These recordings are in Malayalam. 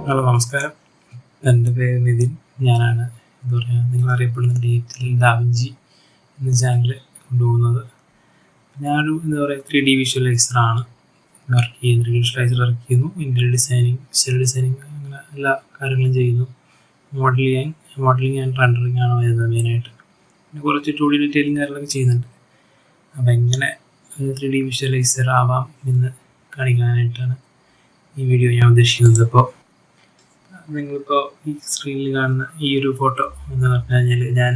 ഹലോ നമസ്കാരം. എൻ്റെ പേര് നിതിൻ. ഞാനാണ് നിങ്ങളറിയപ്പെടുന്ന ഡിജിറ്റൽ ഡാവിഞ്ചി എന്ന ചാനൽ കൊണ്ടുപോകുന്നത്. ഞാനൊരു 3D വിഷ്വലൈസറാണ് വർക്ക് ചെയ്യുന്നത്. വിഷ്വലൈസർ വർക്ക് ചെയ്യുന്നു, ഇൻ്റീരിയർ ഡിസൈനിങ്, വിഷ്വൽ ഡിസൈനിങ്, അങ്ങനെ എല്ലാ കാര്യങ്ങളും ചെയ്യുന്നു. മോഡലിങ് ആൻഡ് റെൻഡറിങ് ആണ് വരുന്നത് മെയിനായിട്ട്. പിന്നെ കുറച്ച് 2D ഡീറ്റെയിലിങ് കാര്യങ്ങളൊക്കെ ചെയ്യുന്നുണ്ട്. അപ്പോൾ എങ്ങനെ 3D വിഷ്വലൈസർ ആവാം എന്ന് കാണിക്കാനായിട്ടാണ് ഈ വീഡിയോ ഞാൻ ഉദ്ദേശിക്കുന്നത്. അപ്പോൾ നിങ്ങളിപ്പോൾ ഈ സ്ക്രീനിൽ കാണുന്ന ഈ ഒരു ഫോട്ടോ എന്ന് പറഞ്ഞു കഴിഞ്ഞാൽ ഞാൻ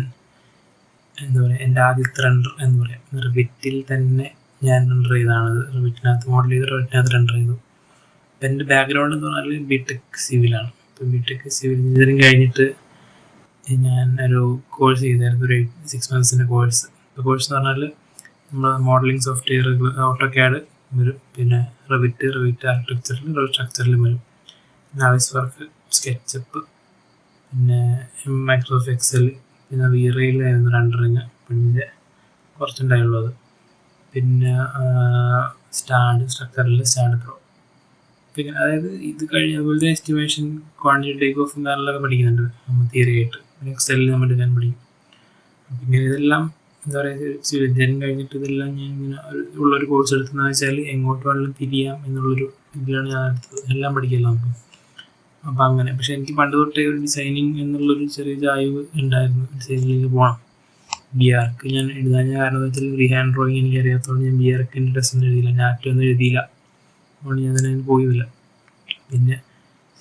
എൻ്റെ ആദ്യത്തെ റെൻഡർ എന്ന് പറയാം, റിവിറ്റിൽ തന്നെ ഞാൻ റെൻഡർ ചെയ്തതാണത്. റിവിറ്റിനകത്ത് മോഡൽ ചെയ്ത് റിവിറ്റിനകത്ത് റെൻഡർ ചെയ്തു. അപ്പം എൻ്റെ ബാക്ക്ഗ്രൗണ്ട് എന്ന് പറഞ്ഞാൽ ബിടെക് സിവിലാണ്. അപ്പം ബിടെക് സിവിൽ എഞ്ചിനീയറിങ് കഴിഞ്ഞിട്ട് ഞാൻ ഒരു കോഴ്സ് ചെയ്തായിരുന്നു, ഒരു 6 months കോഴ്സ്. കോഴ്സ് എന്ന് പറഞ്ഞാൽ നമ്മൾ മോഡലിംഗ് സോഫ്റ്റ്വെയർ ഓട്ടോക്യാഡ് വരും, പിന്നെ റിവിറ്റ് ആർക്കിടെക്ചറിൽ സ്ട്രക്ചറിലും വരും, നാവിസ് വർക്ക്, സ്കെച്ചപ്പ്, പിന്നെ മൈക്രോസോഫ്റ്റ് എക്സൽ, പിന്നെ വീറയിലായിരുന്നു റെൻഡറിങ്, പിന്നെ കുറച്ചുണ്ടായുള്ളത്. പിന്നെ സ്ട്രക്ചറിൽ സ്റ്റാൻഡ് പ്രോ. പിന്നെ അതായത് ഇത് കഴിഞ്ഞ് അതുപോലെ എസ്റ്റിമേഷൻ, ക്വാണ്ടിറ്റി, ടേക്ക് ഓഫ് കാര്യങ്ങളൊക്കെ പഠിക്കുന്നുണ്ട് നമ്മൾ തിയറി ആയിട്ട്. പിന്നെ എക്സലിൽ നമ്മൾ ഡിസൈൻ പഠിക്കും. പിന്നെ ഇതെല്ലാം എന്താ പറയുക, സിവിൽ കഴിഞ്ഞിട്ട് ഇതെല്ലാം ഞാൻ ഇങ്ങനെ ഉള്ളൊരു കോഴ്സ് എടുത്തതെന്ന് വെച്ചാൽ എങ്ങോട്ട് വേണമെങ്കിലും തിരിയാം എന്നുള്ളൊരു ഇതിലാണ് ഞാൻ എടുത്തത്. എല്ലാം പഠിക്കില്ല നമുക്ക്. അപ്പം അങ്ങനെ. പക്ഷെ എനിക്ക് പണ്ട് തൊട്ടേ ഒരു ഡിസൈനിങ് എന്നുള്ളൊരു ചെറിയ ചായ്വ് ഉണ്ടായിരുന്നു. ഡിസൈനിലേക്ക് പോകണം. BARC ഞാൻ എഴുതാൻ കാരണം എന്ന് വെച്ചാൽ ഫ്രീ ഹാൻഡ് ഡ്രോയിങ് എനിക്ക് അറിയാത്തതുകൊണ്ട് ഞാൻ BARCൻ്റെ ടെസ്റ്റ് എഴുതിയില്ല, നാറ്റൊന്നും എഴുതിയില്ല. അതുകൊണ്ട് ഞാൻ അതിന് പോയില്ല. പിന്നെ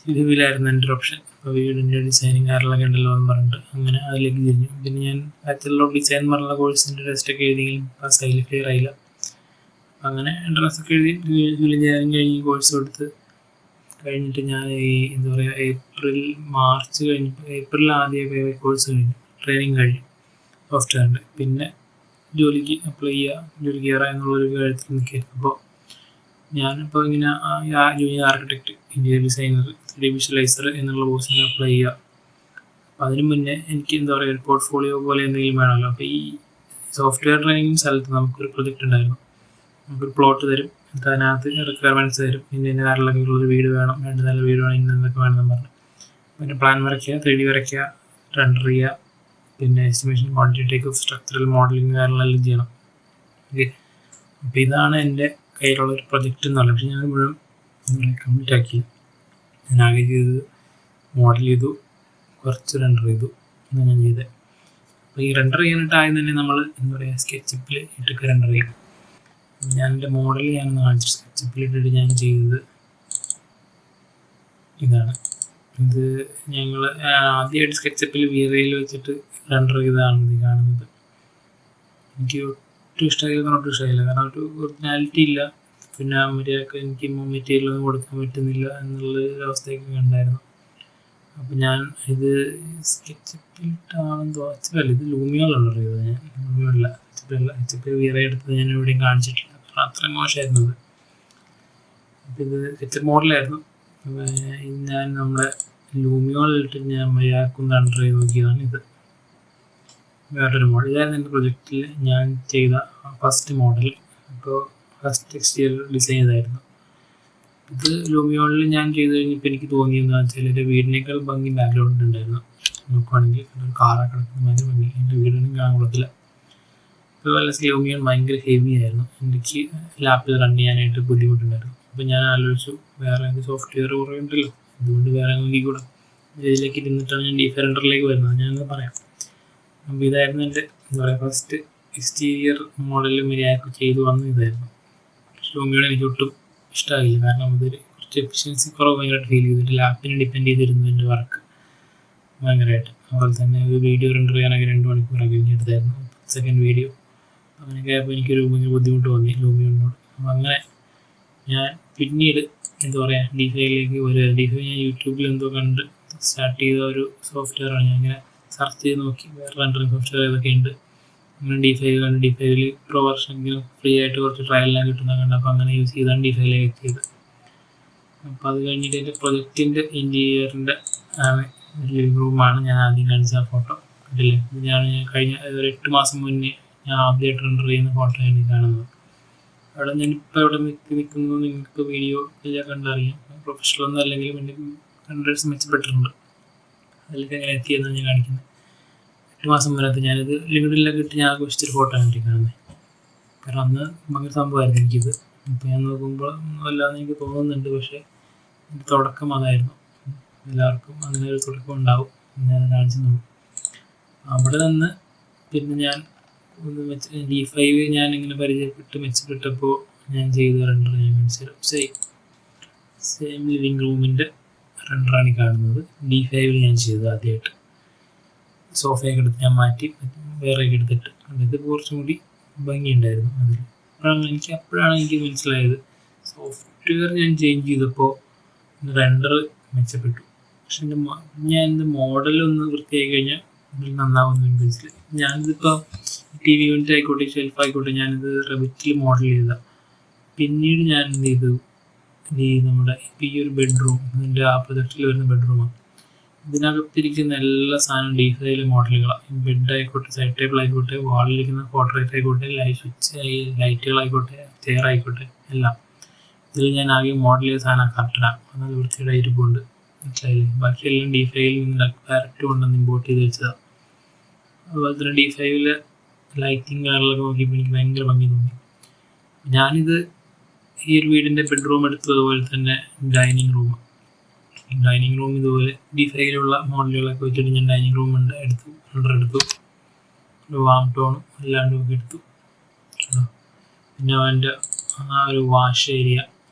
സിവിലായിരുന്നു എൻ്റെ ഒരു ഓപ്ഷൻ. അപ്പോൾ വീടിൻ്റെ ഡിസൈനിങ് കാര്യങ്ങളൊക്കെ ഉണ്ടല്ലോ എന്ന് പറഞ്ഞിട്ട് അങ്ങനെ അതിലേക്ക് തിരിഞ്ഞു. പിന്നെ ഞാൻ ബാച്ചലർ ഓഫ് ഡിസൈൻ എന്ന് പറഞ്ഞ കോഴ്സിൻ്റെ ടെസ്റ്റൊക്കെ എഴുതിയെങ്കിലും പാസ്സായില്ല, ക്ലിയർ ആയില്ല. അങ്ങനെ എൻട്രൻസ് ഒക്കെ എഴുതി സിവിൽ എഞ്ചിനീയറിങ് കഴിഞ്ഞ് കോഴ്സ് എടുത്ത് കഴിഞ്ഞിട്ട് ഞാൻ ഈ ഏപ്രിൽ ആദ്യമേ കോഴ്സ് കഴിഞ്ഞു, ട്രെയിനിങ് കഴിഞ്ഞു സോഫ്റ്റ്വെയറിൻ്റെ. പിന്നെ ജോലിക്ക് അപ്ലൈ ചെയ്യുക, ജോലിക്ക് കയറുക എന്നുള്ളൊരു കാര്യത്തിൽ നിൽക്കുകയായിരുന്നു. അപ്പോൾ ഞാനിപ്പോൾ ഇങ്ങനെ junior architect, interior designer, 3D visualiser എന്നുള്ള കോഴ്സിന് അപ്ലൈ ചെയ്യുക. അപ്പോൾ അതിന് മുന്നേ എനിക്ക് ഒരു പോർട്ട്ഫോളിയോ പോലെ എന്തെങ്കിലും വേണമല്ലോ. അപ്പോൾ ഈ സോഫ്റ്റ്വെയർ ട്രെയിനിങ് സ്ഥലത്ത് നമുക്കൊരു പ്രൊജക്റ്റ് ഉണ്ടായിരുന്നു. നമുക്കൊരു പ്ലോട്ട് തരും, അതിനകത്ത് റിക്വയർമെൻറ്റ്സ് തരും, ഇന്ന കാര്യങ്ങളൊക്കെ ഉള്ളൊരു വീട് വേണം, 2 നില വീട് വേണം, ഇന്നൊക്കെ വേണമെന്ന് പറഞ്ഞു. പിന്നെ പ്ലാൻ വരയ്ക്കുക, 3D വരയ്ക്കുക, റെൻഡർ ചെയ്യുക, പിന്നെ estimation, quantity, take off, structural modelling കാര്യങ്ങളെല്ലാം ചെയ്യണം. ഓക്കെ. അപ്പോൾ ഇതാണ് എൻ്റെ കയ്യിലുള്ളൊരു പ്രൊജക്റ്റ് എന്ന് പറയുന്നത്. പക്ഷേ ഞാൻ മുഴുവൻ കംപ്ലീറ്റ് ആക്കി. ഞാൻ ആകെ ചെയ്തത് മോഡൽ ചെയ്തു, കുറച്ച് റെൻഡർ ചെയ്തു എന്നാണ് ഞാൻ ചെയ്തത്. അപ്പോൾ ഈ റെൻഡർ ചെയ്യാനായിട്ട് ആദ്യം തന്നെ നമ്മൾ സ്കെച്ചപ്പിൽ ഇട്ടൊക്കെ റെൻഡർ ചെയ്യും. ഞാൻ എൻ്റെ മോഡൽ ഞാനൊന്ന് കാണിച്ചു. സ്കെച്ചപ്പിലിട്ടിട്ട് ഞാൻ ചെയ്തത് ഇതാണ്. ഇത് ഞങ്ങൾ ആദ്യമായിട്ട് സ്കെച്ചപ്പിൽ വീറയിൽ വെച്ചിട്ട് റെൻഡർ ചെയ്തതാണ് ഇത് കാണുന്നത്. എനിക്ക് ഒട്ടും ഇഷ്ടമായില്ല, കാരണം ഒരു ഒറിജിനാലിറ്റി ഇല്ല. പിന്നെ എനിക്ക് മെറ്റീരിയലൊന്നും കൊടുക്കാൻ പറ്റുന്നില്ല എന്നുള്ളൊരു അവസ്ഥയൊക്കെ ഉണ്ടായിരുന്നു. അപ്പോൾ ഞാൻ ഇത് സ്കെച്ചപ്പിലിട്ടാണെന്തോ ഇത് ലൂമിയോളാണ് റെൻഡർ ചെയ്തത്. ഞാൻ ലൂമിയോളല്ല, സ്കെച്ചപ്പിൽ വീറ എടുത്തത് ഞാൻ എവിടെയും കാണിച്ചിട്ടില്ല, കാരണം അത്രയും മോശമായിരുന്നു ഇത്. അപ്പോൾ ഇത് സ്കെച്ചപ്പ് മോഡലായിരുന്നു. ഞാൻ നമ്മുടെ ലൂമിയോളിലിട്ട് ഞാൻ മര്യാദക്കൊന്ന് റെൻഡർ ചെയ്ത് നോക്കിയതാണ് ഇത്. വേറൊരു മോഡൽ ഇതായിരുന്നു എൻ്റെ പ്രൊജക്റ്റിൽ ഞാൻ ചെയ്ത ഫസ്റ്റ് മോഡൽ. അപ്പോൾ ഫസ്റ്റ് എക്സ്റ്റീരിയർ ഡിസൈൻ ഇതായിരുന്നു. ഇത് ലൂമിയോണിൽ ഞാൻ ചെയ്ത് കഴിഞ്ഞപ്പോൾ എനിക്ക് തോന്നിയെന്ന് വെച്ചാൽ എൻ്റെ വീടിനേക്കാൾ ഭംഗി ബാക്ക്ഗ്രൗണ്ട് ഉണ്ടായിരുന്നു. നോക്കുവാണെങ്കിൽ ഒരു കാറൊക്കെ കിടക്കുന്ന ഭയങ്കര ഭംഗി. എൻ്റെ വീടിനും കാണാൻ കൊള്ളത്തില്ല. അതുപോലെ ലൂമിയോൺ ഭയങ്കര ഹെവി ആയിരുന്നു, എനിക്ക് ലാപ്പിൽ റൺ ചെയ്യാനായിട്ട് ബുദ്ധിമുട്ടുണ്ടായിരുന്നു. അപ്പോൾ ഞാൻ ആലോചിച്ചു, വേറെ സോഫ്റ്റ്വെയർ കുറേ ഉണ്ടല്ലോ, അതുകൊണ്ട് വേറെ നോക്കിക്കൂടെ. ഇതിലേക്ക് ഇരുന്നിട്ടാണ് ഞാൻ ഡിഫറൻഡറിലേക്ക് വരുന്നത്, ഞാനത് പറയാം. അപ്പോൾ ഇതായിരുന്നു എൻ്റെ ഫസ്റ്റ് എക്സ്റ്റീരിയർ മോഡൽ മര്യാദക്ക് ചെയ്തു വന്നു ഇതായിരുന്നു. ലൂമിയോൺ എനിക്ക് ഒട്ടും ഇഷ്ടമായില്ല, കാരണം അതൊരു കുറച്ച് എഫിഷ്യൻസി കുറവ് ഭയങ്കരമായിട്ട് ഫീൽ ചെയ്തിട്ട്. ലാപ്പിനെ ഡിപ്പെൻഡ് ചെയ്തിരുന്നു എൻ്റെ വർക്ക് ഭയങ്കരമായിട്ട്. അതുപോലെ തന്നെ ഒരു വീഡിയോ റെൻഡർ ചെയ്യാനൊക്കെ 2 മണിക്കൂറൊക്കെ എനിക്ക് എടുത്തായിരുന്നു, സെക്കൻഡ് വീഡിയോ. അങ്ങനെയൊക്കെ ആയപ്പോൾ എനിക്കൊരു ഭയങ്കര ബുദ്ധിമുട്ട് തോന്നി ലൂമിയോണിനോട്. അപ്പോൾ അങ്ങനെ ഞാൻ പിന്നീട് ഡിഫൈയിലേക്ക് ഡിഫൈ ഞാൻ യൂട്യൂബിൽ കണ്ട് സ്റ്റാർട്ട് ചെയ്ത ഒരു സോഫ്റ്റ്വെയറാണ്. ഞാൻ ഇങ്ങനെ സെർച്ച് ചെയ്ത് നോക്കി വേറെ റെൻഡറിങ് സോഫ്റ്റ്വെയർ ഏതൊക്കെ ഉണ്ട്. അങ്ങനെ ഡിഫൈവിൽ പ്രോ വെർഷൻ ഇങ്ങനെ ഫ്രീ ആയിട്ട് കുറച്ച് ട്രയലെല്ലാം കിട്ടുന്നത് കണ്ട് അപ്പോൾ അങ്ങനെ യൂസ് ചെയ്താണ് ഡിഫൈയിലേക്ക് എത്തിയത്. അപ്പോൾ അത് കഴിഞ്ഞിട്ട് എൻ്റെ പ്രൊജക്റ്റിൻ്റെ ഇൻറ്റീരിയറിൻ്റെ ലിവിംഗ് റൂമാണ് ഞാൻ ആദ്യം കാണിച്ച ഫോട്ടോ. അതില്ലേ, ഞാൻ കഴിഞ്ഞ ഒരു 8 മാസം മുന്നേ ഞാൻ ആദ്യമായിട്ട് റെൻഡർ ചെയ്യുന്ന ഫോട്ടോയാണ് കാണുന്നത്. അവിടെ ഞാനിപ്പോൾ എവിടെ നിൽക്കുന്നത് നിങ്ങൾക്ക് വീഡിയോ എല്ലാം കണ്ടറിയാം. പ്രൊഫഷണൽ ഒന്നും അല്ലെങ്കിലും എൻ്റെ റെൻഡേഴ്സ് മെച്ചപ്പെട്ടിട്ടുണ്ട്. അതിലേക്ക് എങ്ങനെ എത്തിയെന്നാണ് ഞാൻ കാണിക്കുന്നത്. 8 മാസം മുന്നത്തെ ഞാനിത് ലിങ്ക്ഡിനിലൊക്കെ ഇട്ട് ഞാൻ ആഘോഷിച്ചൊരു ഫോട്ടോ ആണ് എനിക്ക് കാണുന്നത്. കാരണം അന്ന് ഭയങ്കര സംഭവമായിരുന്നു എനിക്കിത്. ഇപ്പോൾ ഞാൻ നോക്കുമ്പോൾ അല്ലാതെ എനിക്ക് തോന്നുന്നുണ്ട്, പക്ഷേ എൻ്റെ തുടക്കം അതായിരുന്നു. എല്ലാവർക്കും അങ്ങനെ ഒരു തുടക്കം ഉണ്ടാവും, ഞാൻ കാണിച്ചു നോക്കും. അവിടെ നിന്ന് പിന്നെ ഞാൻ D5 ഞാനിങ്ങനെ പരിചയപ്പെട്ട് മെച്ചപ്പെട്ടപ്പോൾ ഞാൻ ചെയ്ത റെൻഡർ ഞാൻ കാണിച്ചു. സെയിം ലിവിങ് റൂമിൻ്റെ റെൻഡറാണ് കാണുന്നത്. D5 ഞാൻ ചെയ്തത് ആദ്യമായിട്ട്. സോഫയൊക്കെ എടുത്ത് ഞാൻ മാറ്റി വേറെയൊക്കെ എടുത്തിട്ട് ഇത് കുറച്ചും കൂടി ഭംഗിയുണ്ടായിരുന്നു അതിൽ. അപ്പോഴാണ് എനിക്ക് മനസ്സിലായത് സോഫ്റ്റ്വെയർ ഞാൻ ചേഞ്ച് ചെയ്തപ്പോൾ റെൻഡർ മെച്ചപ്പെട്ടു. പക്ഷെ ഞാൻ എൻ്റെ മോഡലൊന്ന് വൃത്തിയായി കഴിഞ്ഞാൽ ഇതിൽ നന്നാവുമെന്ന് എനിക്ക് മനസ്സിലായി. ഞാനിതിപ്പോൾ TV യൂണിറ്റ് ആയിക്കോട്ടെ, ഷെൽഫ് ആയിക്കോട്ടെ, ഞാനിത് റെവിറ്റിൽ മോഡൽ ചെയ്തതാണ്. പിന്നീട് ഞാൻ എന്ത് ചെയ്തു, നമ്മുടെ ഇപ്പോൾ ഈ ഒരു ബെഡ്റൂം, ഇതിൻ്റെ ആ പ്രൊജക്റ്റിൽ വരുന്ന ബെഡ്റൂമാണ്. ഇതിനകത്തിരിക്കുന്ന എല്ലാ സാധനവും D5 മോഡലുകളാണ്. ബെഡ് ആയിക്കോട്ടെ, സൈഡ് ടേബിൾ ആയിക്കോട്ടെ, വാളിലിരിക്കുന്ന പോർട്രേറ്റ് ആയിക്കോട്ടെ, ലൈറ്റുകളായിക്കോട്ടെ, ചെയർ ആയിക്കോട്ടെ, എല്ലാം ഇതിൽ ഞാൻ ആകെ മോഡൽ ചെയ്ത സാധനം കർട്ടനാണ്. അത് വൃത്തിയുടെ ഇരിപ്പുണ്ട്, മനസ്സിലായില്ലേ? ബാക്കിയെല്ലാം D5 നിന്ന് ഡയറക്റ്റ് കൊണ്ടുവന്ന് ഇമ്പോർട്ട് ചെയ്ത് വെച്ചതാണ്. അതുപോലെ തന്നെ D5 ലൈറ്റിങ് കളറിലൊക്കെ നോക്കിയപ്പോൾ എനിക്ക് ഭയങ്കര ഭംഗി തോന്നി. ഞാനിത് ഈ ഒരു വീടിൻ്റെ ബെഡ്റൂം എടുത്തു, അതുപോലെ തന്നെ ഡൈനിങ് റൂം ഇതുപോലെ D5 മോഡലുകളൊക്കെ വെച്ചിട്ട് ഞാൻ ഡൈനിങ് റൂം റെൻഡർ എടുത്തു. ഒരു വാം ടോണും അല്ലാണ്ടും ഒക്കെ എടുത്തു. പിന്നെ അവൻ്റെ ആ ഒരു വാഷ് ഏരിയ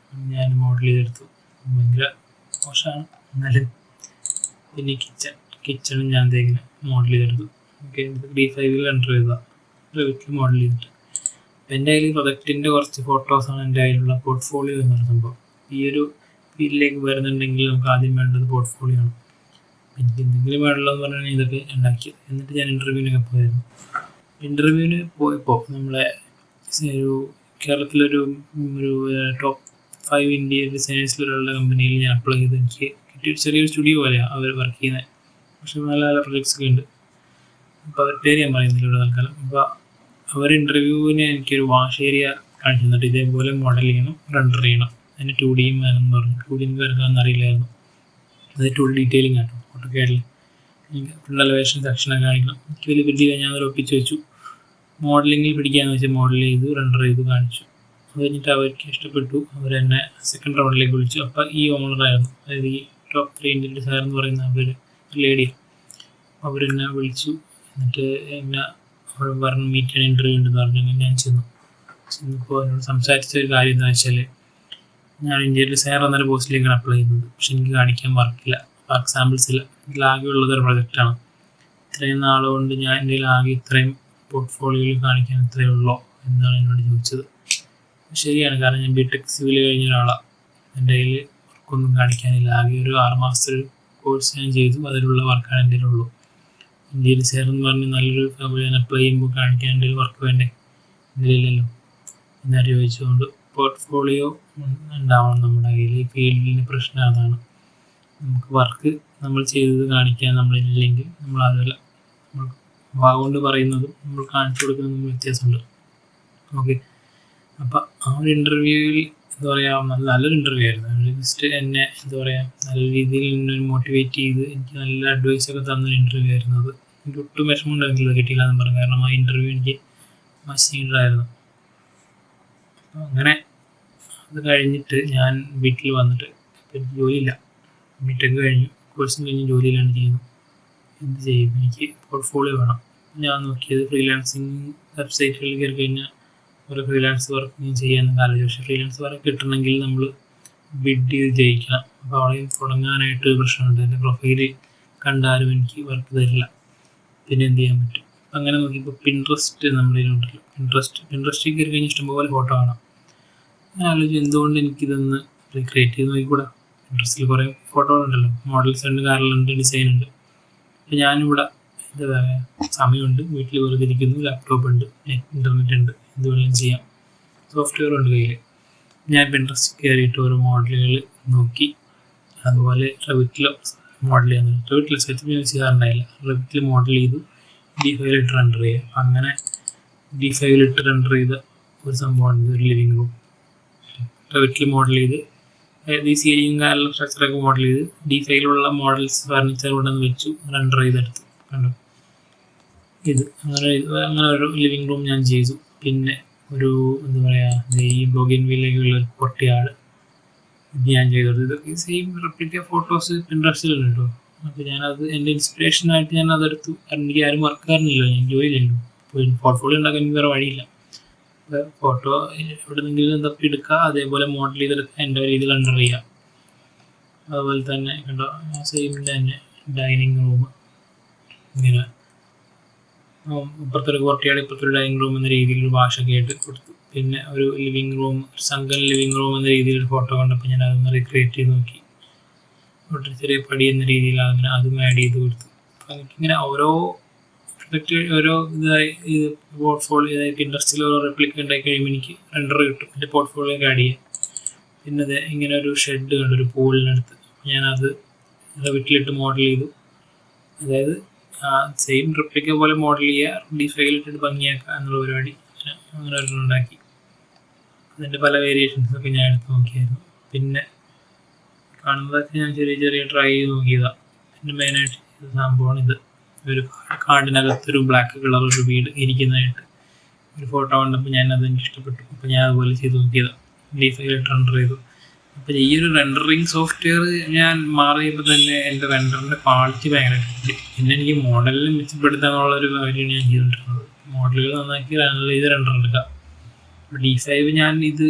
ഞാൻ മോഡൽ ചെയ്തെടുത്തു. ഭയങ്കര മോശമാണ് എന്നാലും. പിന്നെ കിച്ചണും ഞാൻ ഇങ്ങനെ മോഡൽ ചെയ്തെടുത്തു. ഓക്കെ, D5 റെൻഡർ ചെയ്തതാണ്, റെവിറ്റിൽ മോഡൽ ചെയ്തിട്ട്. എൻ്റെ കയ്യിൽ പ്രൊജക്റ്റിൻ്റെ കുറച്ച് ഫോട്ടോസാണ് എൻ്റെ കയ്യിലുള്ള പോർട്ട്ഫോളിയോ എന്ന് പറഞ്ഞ സംഭവം. ഈ ഒരു ഫീൽഡിലേക്ക് വരുന്നുണ്ടെങ്കിൽ നമുക്ക് ആദ്യം വേണ്ടത് പോർട്ട്ഫോളിയോ ആണ്. എനിക്ക് എന്തെങ്കിലും വേണമല്ലോ എന്ന് പറഞ്ഞാൽ ഇതൊക്കെ ഉണ്ടാക്കിയത്. എന്നിട്ട് ഞാൻ ഇൻ്റർവ്യൂവിനൊക്കെ പോയിരുന്നു. ഇൻ്റർവ്യൂവിന് പോയപ്പോൾ നമ്മളെ ഒരു കേരളത്തിലൊരു ടോപ്പ് 5 ഇന്ത്യൻ ഡിസൈനേഴ്സിലുള്ള കമ്പനിയിൽ ഞാൻ അപ്ലൈ ചെയ്ത് എനിക്ക് കിട്ടിയൊരു ചെറിയൊരു സ്റ്റുഡിയോ പോലെയാണ് അവർ വർക്ക് ചെയ്യുന്നത്. പക്ഷേ നല്ല നല്ല പ്രൊജക്ട്സ് ഒക്കെ ഉണ്ട്. അപ്പോൾ അവർ പേര് ഞാൻ പറയുന്നില്ല ഇവിടെ തൽക്കാലം. അപ്പോൾ അവർ ഇൻ്റർവ്യൂവിന് എനിക്കൊരു വാഷ് ഏരിയ കാണിച്ചു തന്നിട്ട് ഇതേപോലെ മോഡൽ ചെയ്യണം, റെൻഡർ ചെയ്യണം. അതിന് 2D വേണമെന്ന് പറഞ്ഞു. 2D എനിക്ക് വരക്കാമെന്ന് അറിയില്ലായിരുന്നു. അത് 2D ഡീറ്റെയിലിംഗ് ആട്ടോ, ഓട്ടോക്കാഡിൽ ഫുൾ എലവേഷൻ സെക്ഷനൊക്കെ കാണിക്കണം. എനിക്ക് വലിയ പറ്റിയില്ല, ഞാൻ അതിൽ ഒപ്പിച്ച് വെച്ചു. മോഡലിങ്ങിൽ പിടിക്കാമെന്ന് വെച്ചാൽ മോഡൽ ചെയ്തു, റെൻഡർ ചെയ്തു, കാണിച്ചു. അത് കഴിഞ്ഞിട്ട് അവർക്ക് ഇഷ്ടപ്പെട്ടു. അവരെന്നെ സെക്കൻഡ് റൗണ്ടിലേക്ക് വിളിച്ചു. അപ്പോൾ ഈ ഓണറായിരുന്നു, അതായത് ഈ ടോപ്പ് 3 ഇന്ത്യൻ ഡിസൈനർ എന്ന് പറയുന്ന അവർ ലേഡിയാണ്. അവരെന്നെ വിളിച്ചു. എന്നിട്ട് എന്നെ അവർ പറഞ്ഞു മീറ്റ് ചെയ്യാൻ ഇൻ്റർവ്യൂ ഉണ്ടെന്ന് പറഞ്ഞു. ഞാൻ ചെന്നപ്പോൾ എന്നോട് സംസാരിച്ച ഒരു കാര്യം എന്താ വെച്ചാൽ, ഞാൻ ഇന്ത്യയിൽ ഡിസൈനർ എന്നൊരു പോസ്റ്റിലേക്കാണ് അപ്ലൈ ചെയ്യുന്നത്. പക്ഷെ എനിക്ക് കാണിക്കാൻ വർക്ക് സാമ്പിൾസ് ഇല്ല. ഇതിലാകെയുള്ളതൊരു പ്രൊജക്റ്റാണ്. ഇത്രയും നാളുകൊണ്ട് ഞാൻ എൻ്റെ ആകെ ഇത്രയും പോർട്ട്ഫോളിയോയിൽ കാണിക്കാൻ ഇത്രയേ ഉള്ളൂ എന്നാണ് എന്നോട് ചോദിച്ചത്. ശരിയാണ്, കാരണം ഞാൻ B.Tech സിവിൽ കഴിഞ്ഞ ഒരാളാണ്. എൻ്റെ കയ്യിൽ വർക്കൊന്നും കാണിക്കാനില്ല. ആകെ ഒരു 6 മാസത്തെ ഒരു കോഴ്സ് ഞാൻ ചെയ്തു, അതിലുള്ള വർക്കാണ് എൻ്റെ ഉള്ളൂ. ഇന്ത്യയിൽ ചേർന്ന് പറഞ്ഞ് നല്ലൊരു ഞാൻ അപ്ലൈ ചെയ്യുമ്പോൾ കാണിക്കാൻ എൻ്റെ വർക്ക് വേണ്ടേ? എൻ്റെ ഇല്ലല്ലോ. എന്നൊരു ചോദിച്ചുകൊണ്ട് പോർട്ട്ഫോളിയോ ഉണ്ടാവണം നമ്മുടെ കയ്യിൽ. ഈ ഫീൽഡിൻ്റെ പ്രശ്നം അതാണ്. നമുക്ക് വർക്ക് നമ്മൾ ചെയ്തത് കാണിക്കാൻ നമ്മളില്ലെങ്കിൽ നമ്മൾ അതല്ല, നമ്മൾ വാഗോണ്ട് പറയുന്നതും നമ്മൾ കാണിച്ചു കൊടുക്കുന്നതും വ്യത്യാസമുണ്ട്. ഓക്കെ, അപ്പം ആ ഒരു ഇൻ്റർവ്യൂവിൽ എന്താ പറയുക, നല്ലൊരു ഇൻ്റർവ്യൂ ആയിരുന്നു. ജസ്റ്റ് എന്നെ എന്താ പറയുക, നല്ല രീതിയിൽ എന്നെ മോട്ടിവേറ്റ് ചെയ്ത് എനിക്ക് നല്ല അഡ്വൈസൊക്കെ തന്നൊരു ഇൻ്റർവ്യൂ ആയിരുന്നു അത്. എനിക്ക് ഒട്ടും വിഷമം ഉണ്ടായിരുന്നില്ല കിട്ടിയില്ല എന്ന് പറഞ്ഞു. കാരണം ആ ഇൻ്റർവ്യൂ എനിക്ക് മസ്റ്റായിരുന്നു. അങ്ങനെ അത് കഴിഞ്ഞിട്ട് ഞാൻ വീട്ടിൽ വന്നിട്ട് ജോലിയില്ല. B.Tech കഴിഞ്ഞു, കോഴ്സും കഴിഞ്ഞ് ജോലിയിലാണ് ചെയ്യുന്നത്. എന്ത് ചെയ്യും, എനിക്ക് പോർട്ട്ഫോളിയോ വേണം. ഞാൻ നോക്കിയത് ഫ്രീലാൻസിങ് വെബ്സൈറ്റുകളിൽ കയറി കഴിഞ്ഞാൽ ഒരു ഫ്രീലാൻസ് വർക്ക് ഞാൻ ചെയ്യാമെന്ന് ആലോചിച്ചു. പക്ഷേ ഫ്രീലാൻസ് വർക്ക് കിട്ടണമെങ്കിൽ നമ്മൾ ബിഡ് ചെയ്ത് ജയിക്കണം. അപ്പോൾ അവിടെ തുടങ്ങാനായിട്ട് പ്രശ്നമുണ്ട്. എൻ്റെ പ്രൊഫൈൽ കണ്ടാലും എനിക്ക് വർക്ക് തരില്ല. പിന്നെ എന്ത് ചെയ്യാൻ പറ്റും? അങ്ങനെ നോക്കിയപ്പോൾ പിൻട്രസ്റ്റ് നമ്മുടെ ഇതിലുണ്ടല്ലോ, പിൻട്രസ്റ്റിൽ കയറി കഴിഞ്ഞാൽ ഇഷ്ടംപോലെ ഫോട്ടോ കാണാം. ഞാൻ ആലോചിച്ചു എന്തുകൊണ്ട് എനിക്കിതൊന്ന് ക്രിയേറ്റ് ചെയ്ത് നോക്കിക്കൂടാ. പിൻട്രസ്റ്റിൽ കുറേ ഫോട്ടോകളുണ്ടല്ലോ, മോഡൽസ് ഉണ്ട്, കാറിലുണ്ട്, ഡിസൈൻ ഉണ്ട്. അപ്പോൾ ഞാനിവിടെ എന്താ പറയുക, സമയമുണ്ട്, വീട്ടിൽ വെറുതെ ഇരിക്കുന്നു, ലാപ്ടോപ്പ് ഉണ്ട്, ഇൻ്റർനെറ്റ് ഉണ്ട്, എന്തുവേണമെങ്കിലും ചെയ്യാം, സോഫ്റ്റ്വെയർ ഉണ്ട് കയ്യിൽ. ഞാൻ പിൻട്രസ്റ്റിൽ കയറിയിട്ട് ഓരോ മോഡലുകൾ നോക്കി. അതുപോലെ റെവിറ്റിൽ മോഡൽ ചെയ്യാൻ, റെവിറ്റിൽ സെറ്റ് ചെയ്യാറുണ്ടായില്ല, റെവിറ്റിൽ മോഡൽ ചെയ്തു D5 റെൻഡർ ചെയ്യുക. അങ്ങനെ D5 റെൻഡർ ചെയ്ത ഒരു സംഭവമാണ് ഒരു ലിവിങ് റൂം. റെവിറ്റിൽ മോഡൽ ചെയ്ത് ഈ സീലിംഗ് കാലുള്ള സ്ട്രക്ചറൊക്കെ മോഡൽ ചെയ്ത് D5-ലുള്ള മോഡൽസ് ഫർണിച്ചർ കൊണ്ടുവന്ന് വെച്ചു, റെൻഡർ ചെയ്തെടുത്തു. കണ്ടു ഇത് അങ്ങനെ ഒരു ലിവിങ് റൂം ഞാൻ ചെയ്തു. പിന്നെ ഒരു എന്താ പറയുക, ഈ ബോഗിൻവില്ലയിലുള്ള ഒരു കൊട്ടിയാട് ഇത് ഞാൻ ചെയ്തെടുത്തു. ഇതൊക്കെ സെയിം റെപ്ലിക്ക ഫോട്ടോസ് പിൻട്രസ്റ്റിലുണ്ട് കേട്ടോ. അപ്പോൾ ഞാനത് എൻ്റെ ഇൻസ്പിറേഷനായിട്ട് ഞാൻ അതെടുത്തു. കാരണം എനിക്ക് ആരും വർക്കാറുന്നില്ല, ഞാൻ ജോലിയില്ലല്ലോ. അപ്പോൾ പോർട്ട്ഫോളിയോ ഉണ്ടാക്കാൻ എനിക്ക് വേറെ വഴിയില്ല. ഫോട്ടോ എവിടെ നിന്നെങ്കിലും തപ്പിയെടുക്കുക, അതേപോലെ മോഡൽ ചെയ്തെടുക്കുക, എൻ്റെ രീതിയിൽ റെൻഡർ ചെയ്യുക. അതുപോലെ തന്നെ കണ്ടോ സെയിമിൻ്റെ തന്നെ ഡൈനിങ് റൂം ഇങ്ങനെ ഇപ്പുറത്തൊരു കോർട്ടിയാട്, ഇപ്പുറത്തൊരു ഡൈനിങ് റൂം എന്ന രീതിയിൽ ഒരു ഭാഷയൊക്കെ ആയിട്ട് കൊടുത്തു. പിന്നെ ഒരു ലിവിങ് റൂം, സങ്കൻ ലിവിങ് റൂം എന്ന രീതിയിൽ ഒരു ഫോട്ടോ കണ്ടപ്പോൾ ഞാൻ അതൊന്ന് റീക്രിയേറ്റ് ചെയ്ത് നോക്കി. ഒരു ചെറിയ പടി എന്ന രീതിയിൽ അങ്ങനെ അതും ആഡ് ചെയ്ത് കൊടുത്തു. അപ്പോൾ എനിക്കിങ്ങനെ ഓരോ പ്രൊഡക്റ്റ് ഓരോ ഇതായി ഇത് പോർട്ട്ഫോളിയോ ഇൻഡസ്ട്രിയിൽ ഓരോ റെപ്ലിക്ക ഉണ്ടാക്കി കഴിയുമ്പോൾ എനിക്ക് റെൻഡർ കിട്ടും, എൻ്റെ പോർട്ട്ഫോളിയോക്ക് ആഡ് ചെയ്യാം. പിന്നെ അത് ഇങ്ങനെ ഒരു ഷെഡ് കണ്ടു ഒരു പൂളിനടുത്ത്, ഞാനത് വീട്ടിലിട്ട് മോഡൽ ചെയ്തു. അതായത് സെയിം റെപ്ലിക്ക പോലെ മോഡൽ ചെയ്യുക, D5-ലിട്ടിട്ട് ഭംഗിയാക്കുക എന്നുള്ള പരിപാടി അങ്ങനെ ഒരെണ്ണം ഉണ്ടാക്കി. അതിൻ്റെ പല വേരിയേഷൻസൊക്കെ ഞാൻ എടുത്ത് നോക്കിയായിരുന്നു. പിന്നെ കാണുന്നതൊക്കെ ഞാൻ ചെറിയ ചെറിയ ട്രൈ ചെയ്ത് നോക്കിയതാണ്. പിന്നെ മെയിനായിട്ട് ചെയ്ത സംഭവമാണ് ഇത്. ഒരു കാടിനകത്തൊരു ബ്ലാക്ക് കളർ ഒരു വീട് ഇരിക്കുന്നതായിട്ട് ഒരു ഫോട്ടോ കണ്ടപ്പോൾ ഞാനത് എനിക്ക് ഇഷ്ടപ്പെട്ടു. അപ്പോൾ ഞാൻ അതുപോലെ ചെയ്ത് നോക്കിയതാണ്, D5-ലിട്ട് റെൻഡർ ചെയ്തു. അപ്പോൾ ഈ ഒരു റെൻഡറിങ് സോഫ്റ്റ്വെയർ ഞാൻ മാറിയപ്പോൾ തന്നെ എൻ്റെ റെൻഡറിൻ്റെ ക്വാളിറ്റി ഭയങ്കരമായിട്ട്. പിന്നെ എനിക്ക് മോഡലിൽ മെച്ചപ്പെടുത്താനുള്ളൊരു കാര്യമാണ് ഞാൻ ചെയ്തിട്ടുള്ളത്. മോഡലുകൾ നന്നാക്കി ചെയ്ത് റെൻഡർ എടുക്കുക. അപ്പോൾ D5 ഞാൻ ഇത്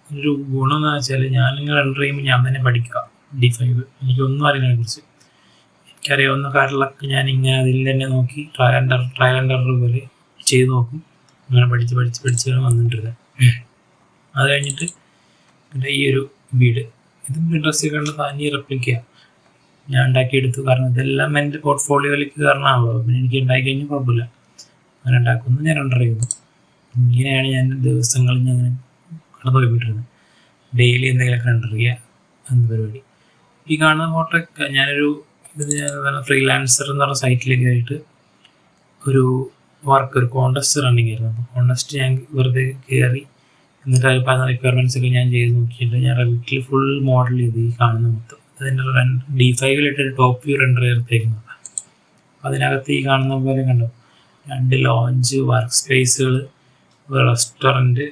ഒരു ഗുണം എന്ന് വെച്ചാൽ ഞാനിങ്ങനെ റെൻഡർ ചെയ്യുമ്പോൾ ഞാൻ തന്നെ പഠിക്കുക. D5 എനിക്കൊന്നും അറിയുന്നതിനെക്കുറിച്ച് എനിക്കറിയാവുന്ന കാര്യങ്ങളൊക്കെ ഞാനിങ്ങനെ അതിൽ തന്നെ നോക്കി ട്രയൽ ആൻഡ് എറർ പോലെ ചെയ്ത് നോക്കും. അങ്ങനെ പഠിച്ച് വന്നിട്ടിരുന്നത്. അത് കഴിഞ്ഞിട്ട് പിന്നെ ഈ ഒരു വീട് ഇതും പിൻട്രസ്റ്റിൽ കണ്ട് താനി റെപ്ലിക്ക ഞാൻ ഉണ്ടാക്കിയെടുത്തു. കാരണം ഇതെല്ലാം എൻ്റെ പോർട്ട്ഫോളിയോയിലേക്ക് കാരണമാണല്ലോ. പിന്നെ എനിക്ക് ഉണ്ടാക്കി കഴിഞ്ഞാൽ കുഴപ്പമില്ല. അങ്ങനെ ഉണ്ടാക്കുന്നു, ഞാൻ റെൻഡർ ചെയ്യുന്നു. ഇങ്ങനെയാണ് ഞാൻ ദിവസങ്ങളിൽ ഞാൻ കടന്നു പോയിക്കൊണ്ടിരുന്നത്. ഡെയിലി എന്തെങ്കിലുമൊക്കെ റെൻഡർ ചെയ്യുക എന്ന പരിപാടി. ഈ കാണുന്ന ഫോട്ടോ ഞാനൊരു ഫ്രീലാൻസർ എന്ന് പറഞ്ഞ സൈറ്റിലേക്ക് ആയിട്ട് ഒരു കോൺടെസ്റ്റ് റണ്ണിങ് ആയിരുന്നു. അപ്പോൾ കോൺടെസ്റ്റ് ഞാൻ വെറുതെ കയറി എന്നിട്ട് അത് പല റിക്വയർമെൻറ്റ്സ് ഒക്കെ ഞാൻ ചെയ്ത് നോക്കിയിട്ട് ഞാൻ വീട്ടിൽ ഫുൾ മോഡൽ ചെയ്ത് ഈ കാണുന്ന മൊത്തം അതിൻ്റെ D5-ലിട്ടൊരു ടോപ്പ് വ്യൂ റെൻഡർ ചെയ്തേക്കുന്നത്. അതിനകത്ത് ഈ കാണുന്ന പോലെ കണ്ടു 2 ലോഞ്ച്, വർക്ക് സ്പേസുകൾ, റെസ്റ്റോറൻറ്റ്,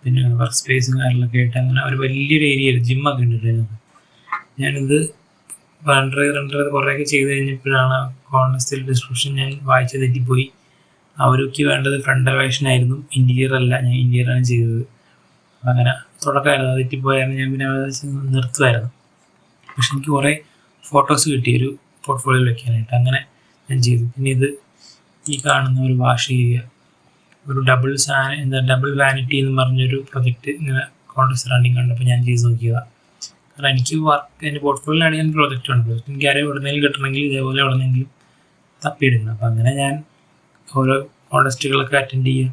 പിന്നെ വർക്ക് സ്പേസും കാര്യങ്ങളൊക്കെ ആയിട്ട് അങ്ങനെ ഒരു വലിയൊരു ഏരിയയിൽ ജിമ്മൊക്കെ ഉണ്ടിട്ടായിരുന്നു. ഞാനിത് റെൻഡർ ചെയ്ത് കുറേയൊക്കെ ചെയ്ത് കഴിഞ്ഞപ്പോഴാണ് കോൺടെസ്റ്റിൽ ഡിസ്ക്രിപ്ഷൻ ഞാൻ വായിച്ച് തെറ്റിപ്പോയി. അവർക്ക് വേണ്ടത് ഫ്രണ്ട് എലവേഷൻ ആയിരുന്നു, ഇൻറ്റീരിയർ അല്ല. ഞാൻ ഇൻറ്റീരിയറാണ് ചെയ്തത്. അങ്ങനെ തുടക്കമായിരുന്നു, അത് തെറ്റിപ്പോയായിരുന്നു. ഞാൻ പിന്നെ നിർത്തുമായിരുന്നു. പക്ഷെ എനിക്ക് കുറേ ഫോട്ടോസ് കിട്ടി ഒരു പോർട്ട്ഫോളിയോയിൽ വെക്കാനായിട്ട്. അങ്ങനെ ഞാൻ ചെയ്തു. പിന്നെ ഇത് ഈ കാണുന്ന ഒരു വാഷ് ഏരിയ, ഒരു ഡബിൾ വാനിറ്റി എന്ന് പറഞ്ഞൊരു പ്രൊജക്റ്റ് ഇങ്ങനെ കോൺടെസ്റ്റ് റണ്ണിങ് കണ്ടപ്പോൾ ഞാൻ ചെയ്ത് നോക്കിയതാണ്. കാരണം എനിക്ക് എൻ്റെ പോർട്ട്ഫോളിയോയിൽ ആഡ് ചെയ്യാൻ പ്രോജക്റ്റ് ഉണ്ട്. എനിക്ക് ആരെയും എവിടെന്നെങ്കിലും കിട്ടണമെങ്കിൽ ഇതേപോലെ എവിടെന്നെങ്കിലും തപ്പിയെടുക്കണം. അപ്പോൾ അങ്ങനെ ഞാൻ ഓരോ കോൺടെസ്റ്റുകളൊക്കെ അറ്റൻഡ് ചെയ്യുക.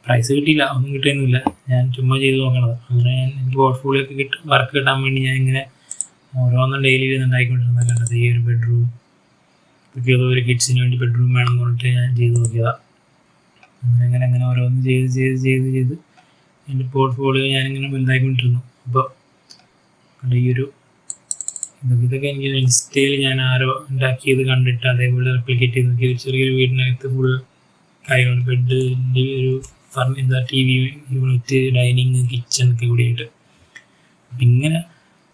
പ്രൈസ് കിട്ടിയില്ല, ഒന്നും കിട്ടിയൊന്നുമില്ല. ഞാൻ ചുമ്മാ ചെയ്ത് നോക്കണത്. അങ്ങനെ എനിക്ക് പോർട്ട്ഫോളിയോക്ക് വർക്ക് കിട്ടാൻ വേണ്ടി ഞാൻ ഇങ്ങനെ ഓരോന്നും ഡെയിലി ഉണ്ടായിക്കൊണ്ടിരുന്നത് കണ്ടത്. ഈ ഒരു ബെഡ്റൂം ഏതോ ഒരു കിഡ്സിന് വേണ്ടി ബെഡ്റൂം വേണമെന്ന് പറഞ്ഞിട്ട് ഞാൻ ചെയ്ത് നോക്കിയതാണ്. അങ്ങനെ ഓരോന്നും ചെയ്ത് എൻ്റെ പോർട്ട്ഫോളിയോ ഞാനിങ്ങനെ വലുതായിക്കൊണ്ടിരുന്നു. അപ്പോൾ ഈ ഒരു ഇതൊക്കെ എനിക്ക് ഇൻസ്റ്റയിൽ ഞാൻ ആരോ ഉണ്ടാക്കിയത് കണ്ടിട്ട് അതേപോലെ റെപ്ലിക്കേറ്റ് ചെയ്ത് നോക്കി. ചെറിയൊരു വീടിനകത്ത് ഫുൾ കാര്യങ്ങൾ, ബെഡ്, ഒരു TV യൂണിറ്റ്, ഡൈനിങ്, കിച്ചൺ ഒക്കെ കൂടിയിട്ട്. അപ്പം ഇങ്ങനെ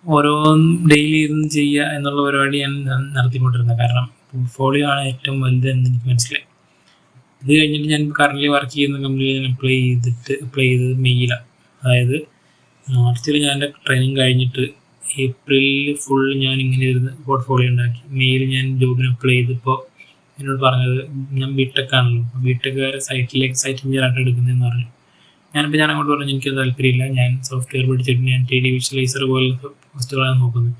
ഓരോന്നും ഡെയിലി ഇതൊന്നും ചെയ്യുക എന്നുള്ള പരിപാടി ഞാൻ നടത്തിക്കൊണ്ടിരുന്നത്. കാരണം പോർട്ട്ഫോളിയോ ആണ് ഏറ്റവും വലുതെന്ന് എനിക്ക് മനസ്സിലായി. ഇത് കഴിഞ്ഞിട്ട് ഞാൻ കറൻ്റ് വർക്ക് ചെയ്യുന്ന കമ്പനിയിൽ ഞാൻ അപ്ലൈ ചെയ്തത് മെയ്യിലാണ്. അതായത് മാർച്ചിൽ ഞാൻ എൻ്റെ ട്രെയിനിങ് കഴിഞ്ഞിട്ട് ഏപ്രിലിൽ ഫുൾ ഞാൻ ഇങ്ങനെ ഇരുന്ന് പോർട്ട്ഫോളിയോ ഉണ്ടാക്കി. മെയ്യിൽ ഞാൻ ജോബിന് അപ്ലൈ ചെയ്തപ്പോൾ എന്നോട് പറഞ്ഞത് ഞാൻ ബിടെക് ആണല്ലോ, ബിടെക്കുകാരെ സൈറ്റ് എഞ്ചിനീയറായിട്ട് എടുക്കുന്നതെന്ന് പറഞ്ഞു. ഞാൻ അങ്ങോട്ട് പറഞ്ഞു എനിക്ക് താല്പര്യമില്ല, ഞാൻ സോഫ്റ്റ്വെയർ പഠിച്ചിട്ട് ഞാൻ 3D വിഷ്വലൈസർ പോലുള്ള പോസ്റ്റുകളാണ് നോക്കുന്നത്.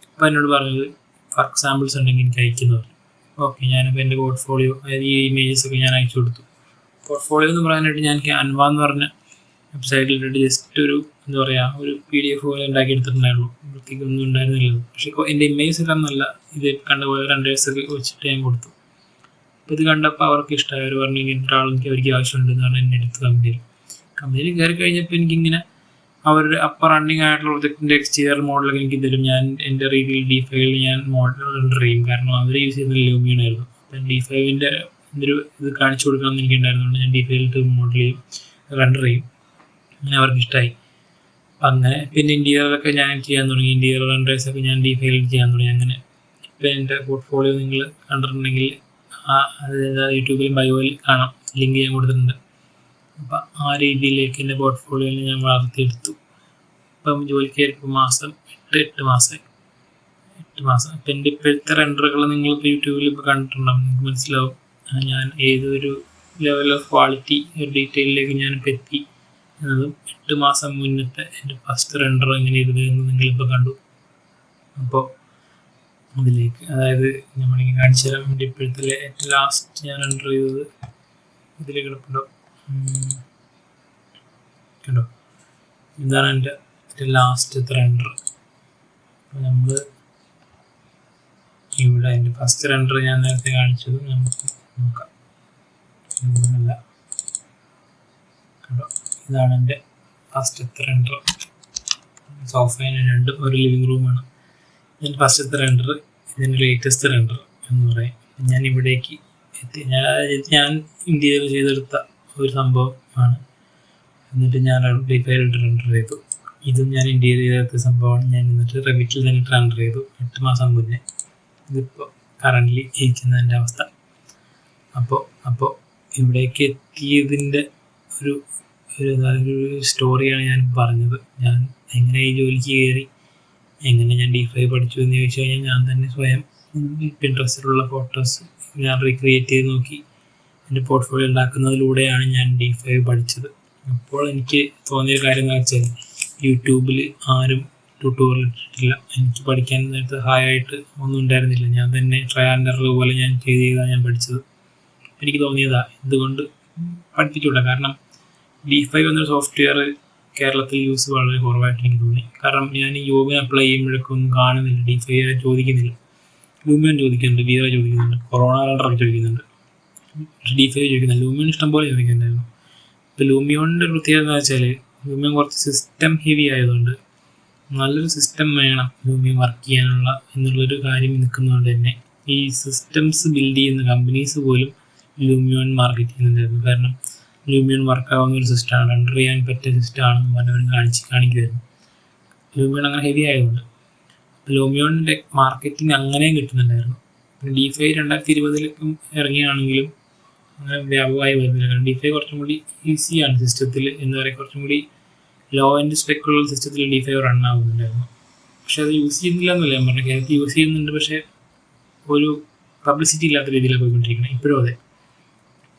അപ്പോൾ എന്നോട് പറഞ്ഞത് വർക്ക് സാമ്പിൾസ് ഉണ്ടെങ്കിൽ എനിക്ക് അയക്കുന്നു പറഞ്ഞു. ഓക്കെ, ഞാനിപ്പോൾ എൻ്റെ പോർട്ട്ഫോളിയോ, അതായത് ഈ ഇമേജസൊക്കെ ഞാൻ അയച്ചു കൊടുത്തു. പോർട്ട്ഫോളിയോ എന്ന് പറയാനായിട്ട് ഞാൻ ക്യാൻവ എന്ന് പറഞ്ഞ വെബ്സൈറ്റിലിട്ട് ജസ്റ്റ് ഒരു ഒരു PDF പോലെ ഉണ്ടാക്കിയെടുത്തിട്ടുണ്ടായിരുന്നു. വൃത്തിക്ക് ഒന്നും ഉണ്ടായിരുന്നില്ല. പക്ഷേ എൻ്റെ ഇമേജസ് എല്ലാം നല്ല ഇത് കണ്ട പോലെ രണ്ടേഴ്സൊക്കെ വെച്ചിട്ട് ഞാൻ കൊടുത്തു. അപ്പോൾ ഇത് കണ്ടപ്പോൾ അവർക്ക് ഇഷ്ടമായി. അവർ പറഞ്ഞു ഇങ്ങനത്തെ ആളെനിക്ക് അവർക്ക് ആവശ്യമുണ്ടെന്ന് പറഞ്ഞാൽ എന്നെ എടുത്ത് കമ്പനിയിൽ കയറി കഴിഞ്ഞപ്പോൾ എനിക്കിങ്ങനെ അവർ അപ്പോൾ റണ്ണിങ് ആയിട്ടുള്ള പ്രൊജക്റ്റിൻ്റെ എക്സ്റ്റീരിയർ മോഡലൊക്കെ എനിക്ക് തരും. ഞാൻ എൻ്റെ രീതിയിൽ D5ൽ ഞാൻ മോഡൽ റെൻഡർ ചെയ്യും. കാരണം അവർ യൂസ് ചെയ്യുന്നത് ലൂമിയൻ ആയിരുന്നു. അപ്പം D5ൻ്റെ ഒരു ഇത് കാണിച്ചു കൊടുക്കണമെന്ന് എനിക്ക് ഉണ്ടായിരുന്നുകൊണ്ട് ഞാൻ D5ൽ മോഡൽ ചെയ്യും, റെൻഡർ ചെയ്യും. അങ്ങനെ അവർക്ക് ഇഷ്ടമായി. അപ്പം അങ്ങനെ പിന്നെ ഇൻറ്റീരിയറൊക്കെ ഞാൻ ചെയ്യാൻ തുടങ്ങി. ഇൻറ്റീരിയർ റെൻഡേഴ്സൊക്കെ ഞാൻ D5ൽ ചെയ്യാൻ തുടങ്ങി. അങ്ങനെ ഇപ്പം എൻ്റെ പോർട്ട്ഫോളിയോ നിങ്ങൾ കണ്ടിട്ടുണ്ടെങ്കിൽ അതായത് യൂട്യൂബിലും ബയോയിൽ കാണാം, ലിങ്ക് ഞാൻ കൊടുത്തിട്ടുണ്ട്. അപ്പം ആ രീതിയിലേക്ക് എൻ്റെ പോർട്ട്ഫോളിയോയിൽ ഞാൻ വളർത്തിയെടുത്തു. ഇപ്പം ജോലിക്ക് കയറിയപ്പോൾ മാസം 8 മാസമായി. 8 മാസം. അപ്പം എൻ്റെ ഇപ്പോഴത്തെ റെൻഡറുകൾ നിങ്ങളിപ്പോൾ യൂട്യൂബിൽ ഇപ്പോൾ കണ്ടിട്ടുണ്ടാകും, നിങ്ങൾക്ക് മനസ്സിലാവും ഞാൻ ഏതൊരു ലെവൽ ഓഫ് ക്വാളിറ്റി ഒരു ഡീറ്റെയിലേക്ക് ഞാനിപ്പോൾ എത്തി എന്നതും 8 മാസം മുന്നത്തെ എൻ്റെ ഫസ്റ്റ് റെൻഡർ എങ്ങനെ ഇരുന്നതെന്ന് നിങ്ങളിപ്പോൾ കണ്ടു. അപ്പോൾ അതിലേക്ക്, അതായത് നമ്മളിങ്ങനെ കാണിച്ചു തരാം. എൻ്റെ ഇപ്പോഴത്തെ ഏറ്റവും ലാസ്റ്റ് ഞാൻ റെൻഡർ ചെയ്തത് ഇതിലേക്ക് കിടപ്പുണ്ടോ കണ്ടോ, ഇതാണ് എൻ്റെ ലാസ്റ്റത്തെ റെൻഡർ. അപ്പോൾ നമ്മൾ ഇവിടെ എൻ്റെ ഫസ്റ്റ് റെൻഡർ ഞാൻ നേരത്തെ കാണിച്ചത് നമുക്ക് നോക്കാം. അല്ല കണ്ടോ, ഇതാണ് എൻ്റെ ഫസ്റ്റത്തെ റെൻഡർ. സോഫയും രണ്ടും ഒരു ലിവിങ് റൂമാണ്. ഇതിൻ്റെ ഫസ്റ്റത്തെ റെൻഡർ, ഇതിൻ്റെ ലേറ്റസ്റ്റ് റെൻഡർ എന്ന് പറയും. ഞാൻ ഇവിടേക്ക് എത്തി. ഞാൻ ഇന്ത്യയിൽ ചെയ്തെടുത്ത ഒരു സംഭവമാണ്. എന്നിട്ട് ഞാൻ D5ൽ റെൻഡർ ചെയ്തു. ഇതും ഞാൻ ഇന്ത്യയിൽ ചെയ്തെടുത്ത സംഭവമാണ്. ഞാൻ എന്നിട്ട് റെവിറ്റിൽ തന്നെ റെൻഡർ ചെയ്തു 8 മാസം മുന്നേ. ഇതിപ്പോൾ കറൻ്റ്ലി ഇരിക്കുന്നതിൻ്റെ അവസ്ഥ. അപ്പോൾ ഇവിടേക്ക് എത്തിയതിൻ്റെ ഒരു സ്റ്റോറിയാണ് ഞാൻ പറഞ്ഞത്. ഞാൻ എങ്ങനെ ഈ ജോലിക്ക് കയറി, എങ്ങനെ ഞാൻ D5 പഠിച്ചു എന്ന് ചോദിച്ചു കഴിഞ്ഞാൽ ഞാൻ തന്നെ സ്വയം പിൻട്രസ്റ്റിലുള്ള ഫോട്ടോസ് ഞാൻ റീക്രിയേറ്റ് ചെയ്ത് നോക്കി എൻ്റെ പോർട്ട്ഫോളിയോ ഉണ്ടാക്കുന്നതിലൂടെയാണ് ഞാൻ D5 പഠിച്ചത്. അപ്പോൾ എനിക്ക് തോന്നിയ കാര്യം എന്ന് വെച്ചാൽ യൂട്യൂബിൽ ആരും ട്യൂട്ടോറിയൽ ഇട്ടിട്ടില്ല. എനിക്ക് പഠിക്കാൻ നേരത്തെ സഹായമായിട്ട് ഒന്നും ഉണ്ടായിരുന്നില്ല. ഞാൻ തന്നെ ട്രയൽ ആൻഡ് എറർ പോലെ ഞാൻ ചെയ്താണ് ഞാൻ പഠിച്ചത്. എനിക്ക് തോന്നിയതാ എന്തുകൊണ്ട് പഠിപ്പിച്ചുകൂടാ. കാരണം D5 എന്നൊരു സോഫ്റ്റ്വെയർ കേരളത്തിൽ യൂസ് വളരെ കുറവായിട്ട് എനിക്ക് തോന്നി. കാരണം ഞാൻ ഈ യോഗ അപ്ലൈ ചെയ്യുമ്പോഴൊന്നും കാണുന്നില്ല, D5 ചോദിക്കുന്നില്ല. ലൂമിയൻ ചോദിക്കുന്നുണ്ട്, വിറ ചോദിക്കുന്നുണ്ട്, കൊറോണ റെൻഡറൊക്കെ ചോദിക്കുന്നുണ്ട്, D5 ചോദിക്കുന്നില്ല. ലൂമിയൻ ഇഷ്ടംപോലെ ചോദിക്കുന്നുണ്ടായിരുന്നു. ഇപ്പോൾ ലൂമിയോണിൻ്റെ ഒരു പ്രത്യേകത എന്ന് വെച്ചാൽ ലൂമിയൻ കുറച്ച് സിസ്റ്റം ഹെവി ആയതുകൊണ്ട് നല്ലൊരു സിസ്റ്റം വേണം ലൂമിയൻ വർക്ക് ചെയ്യാനുള്ള എന്നുള്ളൊരു കാര്യം നിൽക്കുന്നതുകൊണ്ട് തന്നെ ഈ സിസ്റ്റംസ് ബിൽഡ് ചെയ്യുന്ന കമ്പനീസ് പോലും ലൂമിയോൺ മാർക്കറ്റ് ചെയ്യുന്നുണ്ടായിരുന്നു. കാരണം ലൂമിയോൺ വർക്കാവുന്ന ഒരു സിസ്റ്റമാണ്, റെൻഡർ ചെയ്യാൻ പറ്റിയ സിസ്റ്റമാണെന്ന് പറഞ്ഞവരും കാണിക്കുമായിരുന്നു. ലൂമിയോൺ അങ്ങനെ ഹെവി ആയതുകൊണ്ട് ലൂമിയോണിൻ്റെ മാർക്കറ്റിംഗ് അങ്ങനെയും കിട്ടുന്നുണ്ടായിരുന്നു. പിന്നെ D5 2020 ഇറങ്ങിയാണെങ്കിലും അങ്ങനെ വ്യാപകമായി വരുന്നില്ല. കാരണം D5 കുറച്ചും കൂടി ഈസിയാണ് സിസ്റ്റത്തിൽ, എന്താ പറയുക, കുറച്ചും കൂടി ലോ ആൻഡ് സ്പെക്കുള്ള സിസ്റ്റത്തിൽ D5 റൺ ആകുന്നുണ്ടായിരുന്നു. പക്ഷെ അത് യൂസ് ചെയ്യുന്നില്ല എന്നല്ല ഞാൻ പറഞ്ഞു, കേരളത്തിൽ യൂസ് ചെയ്യുന്നുണ്ട്. പക്ഷേ ഒരു പബ്ലിസിറ്റി ഇല്ലാത്ത രീതിയിലാണ് പോയിക്കൊണ്ടിരിക്കുന്നത് ഇപ്പോഴും. അതെ,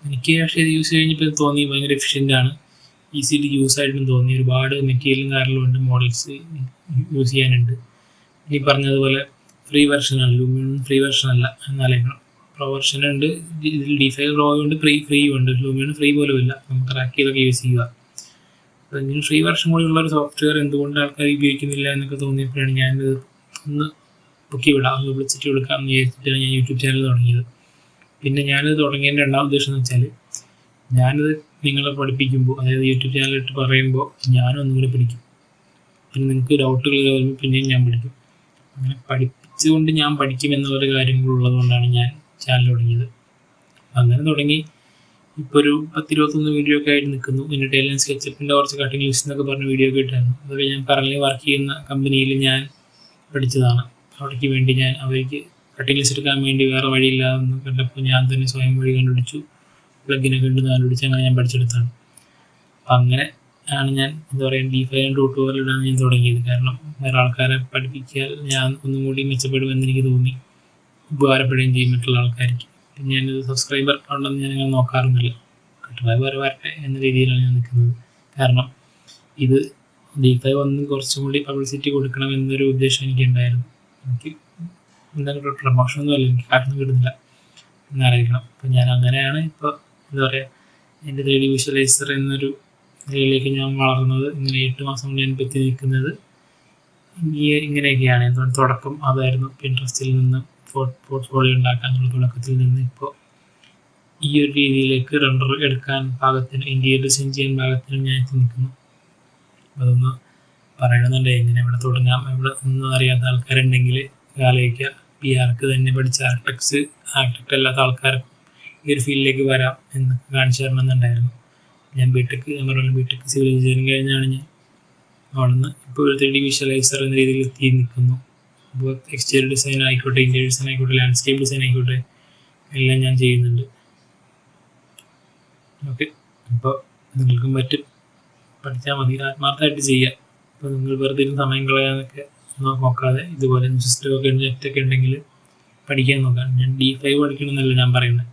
എനിക്ക് പക്ഷേ ഇത് യൂസ് കഴിഞ്ഞപ്പോൾ തോന്നി ഭയങ്കര എഫിഷ്യൻ്റാണ്, ഈസി ടു യൂസ് ആയിട്ടും തോന്നി. ഒരുപാട് മെറ്റീരിയലും കാര്യങ്ങളും ഉണ്ട്, മോഡൽസ് യൂസ് ചെയ്യാനുണ്ട്. ഈ പറഞ്ഞതുപോലെ ഫ്രീ വെർഷനാണ് ലൂമിയോൺ, ഫ്രീ വെർഷൻ അല്ല എന്നാലേക്കണം. പ്രോ വെർഷൻ ഉണ്ട്, ഇതിൽ D5 പ്രോ ഉണ്ട്, ഫ്രീ ഉണ്ട്. ലൂമിയോൺ ഫ്രീ പോലും ഇല്ല, നമുക്ക് ട്രാക്ക് ചെയ്തൊക്കെ യൂസ് ചെയ്യുക. അപ്പോൾ ഇങ്ങനെ ഫ്രീ വെർഷൻ കൂടി ഉള്ളൊരു സോഫ്റ്റ്വെയർ എന്തുകൊണ്ട് ആൾക്കാർ ഉപയോഗിക്കുന്നില്ല എന്നൊക്കെ തോന്നിയപ്പോഴാണ് ഞാനിത് ഒന്ന് പൊക്കി വിടാം, ഒന്ന് വിളിച്ചിട്ട് കൊടുക്കാമെന്ന് വിചാരിച്ചിട്ടാണ് ഞാൻ യൂട്യൂബ് ചാനൽ തുടങ്ങിയത്. പിന്നെ ഞാനിത് തുടങ്ങിയതിൻ്റെ രണ്ടാമത്തെ ഉദ്ദേശം എന്ന് വെച്ചാൽ ഞാനിത് നിങ്ങളെ പഠിപ്പിക്കുമ്പോൾ, അതായത് യൂട്യൂബ് ചാനലിട്ട് പറയുമ്പോൾ ഞാനൊന്നും കൂടി പഠിക്കും. പിന്നെ നിങ്ങൾക്ക് ഡൗട്ടുകൾ വരുമ്പോൾ പിന്നെയും ഞാൻ പഠിക്കും. അങ്ങനെ പഠിപ്പിച്ചുകൊണ്ട് ഞാൻ പഠിക്കും എന്നുള്ളൊരു കാര്യങ്ങളുള്ളത് കൊണ്ടാണ് ഞാൻ ചാനൽ തുടങ്ങിയത്. അങ്ങനെ തുടങ്ങി ഇപ്പോൾ ഒരു 10-21 വീഡിയോ ഒക്കെ ആയിട്ട് നിൽക്കുന്നു. പിന്നെ ടൈലൻ സ്കെച്ചപ്പിൻ്റെ കുറച്ച് കട്ടിങ് ലിസ്റ്റ് എന്നൊക്കെ പറഞ്ഞ വീഡിയോ ഒക്കെ ഇട്ടായിരുന്നു. അതൊക്കെ ഞാൻ കറൻലി വർക്ക് ചെയ്യുന്ന കമ്പനിയിൽ ഞാൻ പഠിച്ചതാണ്. അവിടേക്ക് വേണ്ടി ഞാൻ അവർക്ക് കട്ടിങ് ലിസ്റ്റ് എടുക്കാൻ വേണ്ടി വേറെ വഴിയില്ലാതെന്ന് കണ്ടപ്പോൾ ഞാൻ തന്നെ സ്വയം വഴി കണ്ടുപിടിച്ചു, പ്ലഗിനൊക്കെ ഉണ്ട് കണ്ടുപിടിച്ച് അങ്ങനെ ഞാൻ പഠിച്ചെടുത്താണ്. അപ്പം അങ്ങനെ ആണ് ഞാൻ എന്താ പറയുക D5 ട്യൂട്ടോറിയലിടാണ് ഞാൻ തുടങ്ങിയത്. കാരണം വേറെ ആൾക്കാരെ പഠിപ്പിച്ചാൽ ഞാൻ ഒന്നും കൂടി മെച്ചപ്പെടുമെന്ന് എനിക്ക് തോന്നി, ഉപകാരപ്പെടുകയും ചെയ്യും മറ്റുള്ള ആൾക്കാർക്ക്. പിന്നെ ഞാനിത് സബ്സ്ക്രൈബർ ഉണ്ടെന്ന് ഞാനങ്ങനെ നോക്കാറൊന്നുമില്ല, കിട്ടുന്നത് വരട്ടെ എന്ന രീതിയിലാണ് ഞാൻ നിൽക്കുന്നത്. കാരണം ഇത് D5 ഒന്നും കുറച്ചും കൂടി പബ്ലിസിറ്റി കൊടുക്കണം എന്നൊരു ഉദ്ദേശം എനിക്കുണ്ടായിരുന്നു. എനിക്ക് എന്തായാലും പ്രമോഷനൊന്നും അല്ല, എനിക്ക് കാശൊന്നും കിട്ടുന്നില്ല എന്നാലോചിക്കണം. അപ്പം ഞാൻ അങ്ങനെയാണ് ഇപ്പോൾ എന്താ പറയുക എൻ്റെ 3D വിഷ്വലൈസർ എന്നൊരു ഇതിലേക്ക് ഞാൻ വളർന്നത്. ഇങ്ങനെ 8 മാസം കൊണ്ട് ഞാൻ പറ്റി നിൽക്കുന്നത് ഇങ്ങനെയൊക്കെയാണ്. എന്തുകൊണ്ട് തുടക്കം അതായിരുന്നു, പിൻട്രസ്റ്റിൽ നിന്ന് പോർട്ട്ഫോളിയോ ഉണ്ടാക്കാനുള്ള തുടക്കത്തിൽ നിന്ന് ഇപ്പോൾ ഈ ഒരു രീതിയിലേക്ക് റെൻഡർ എടുക്കാൻ പാകത്തിന്, ഇന്ത്യയിൽ ഡിസൈൻ ചെയ്യാൻ പാകത്തിന് ഞാൻ എത്തി നിൽക്കുന്നു. അതൊന്ന് പറയണമെന്നുണ്ട് എങ്ങനെ ഇവിടെ തുടങ്ങാം, ഇവിടെ ഒന്നും അറിയാത്ത ആൾക്കാരുണ്ടെങ്കിൽ ആലോചിക്കുക. PR തന്നെ പഠിച്ച ആർക്കിടെക്റ്റ് അല്ലാത്ത ആൾക്കാരും ഈ ഒരു ഫീൽഡിലേക്ക് വരാം എന്നൊക്കെ കാണിച്ചു തരണമെന്നുണ്ടായിരുന്നു. ഞാൻ ബിടെക് സിവിൽ എഞ്ചിനീയറിംഗ് കഴിഞ്ഞാണ് ഞാൻ അവിടുന്ന് ഇപ്പോൾ ഒരു 3D വിഷ്വലൈസർ എന്ന രീതിയിൽ എത്തി നിൽക്കുന്നു. അപ്പോൾ എക്സ്റ്റീരിയർ ഡിസൈൻ ആയിക്കോട്ടെ, ഇൻറ്റീരിയർ ഡിസൈൻ ആയിക്കോട്ടെ, ലാൻഡ്സ്കേപ്പ് ഡിസൈൻ ആയിക്കോട്ടെ, എല്ലാം ഞാൻ ചെയ്യുന്നുണ്ട്. ഓക്കെ, അപ്പോൾ നിങ്ങൾക്കും പറ്റും, പഠിച്ചാൽ മതി, ആത്മാർത്ഥമായിട്ട് ചെയ്യുക. അപ്പോൾ നിങ്ങൾ വെറുതെ സമയം കളയാനൊക്കെ നോക്കാതെ ഇതുപോലെ സിസ്റ്റമൊക്കെ നെറ്റൊക്കെ ഉണ്ടെങ്കിൽ പഠിക്കാൻ നോക്കാം. ഞാൻ D5 പഠിക്കണമെന്നല്ല ഞാൻ പറയുന്നത്,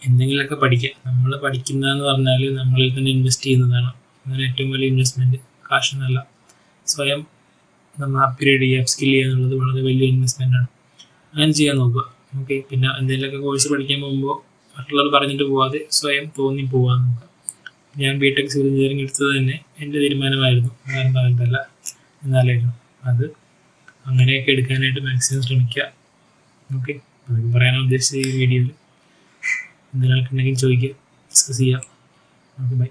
എന്തെങ്കിലുമൊക്കെ പഠിക്കുക. നമ്മൾ പഠിക്കുന്നതെന്ന് പറഞ്ഞാൽ നമ്മളിൽ തന്നെ ഇൻവെസ്റ്റ് ചെയ്യുന്നതാണ്. അങ്ങനെ ഏറ്റവും വലിയ ഇൻവെസ്റ്റ്മെൻറ്റ് കാശൊന്നുമല്ല. സ്വയം നമ്മൾ അപ്ഗ്രേഡ് ചെയ്യുക, സ്കിൽ ചെയ്യുക എന്നുള്ളത് വളരെ വലിയ ഇൻവെസ്റ്റ്മെൻറ്റാണ്. അങ്ങനെ ചെയ്യാൻ നോക്കുക. ഓക്കെ, പിന്നെ എന്തെങ്കിലുമൊക്കെ കോഴ്സ് പഠിക്കാൻ പോകുമ്പോൾ മറ്റുള്ളവർ പറഞ്ഞിട്ട് പോവാതെ സ്വയം തോന്നി പോകാൻ നോക്കുക. ഞാൻ ബിടെക് സിവിൽ എഞ്ചിനീയറിംഗ് എടുത്തത് തന്നെ എൻ്റെ തീരുമാനമായിരുന്നു, അങ്ങനെ പറഞ്ഞിട്ടല്ല, എന്നാലായിരുന്നു അത്. അങ്ങനെയൊക്കെ എടുക്കാനായിട്ട് മാക്സിമം ശ്രമിക്കുക. ഓക്കെ, അതൊക്കെ പറയാനാണ് ഉദ്ദേശിച്ചത് ഈ വീഡിയോയിൽ. എന്തെങ്കിലും ഉണ്ടെങ്കിൽ ചോദിക്കുക, ഡിസ്കസ് ചെയ്യാം. Okay, by.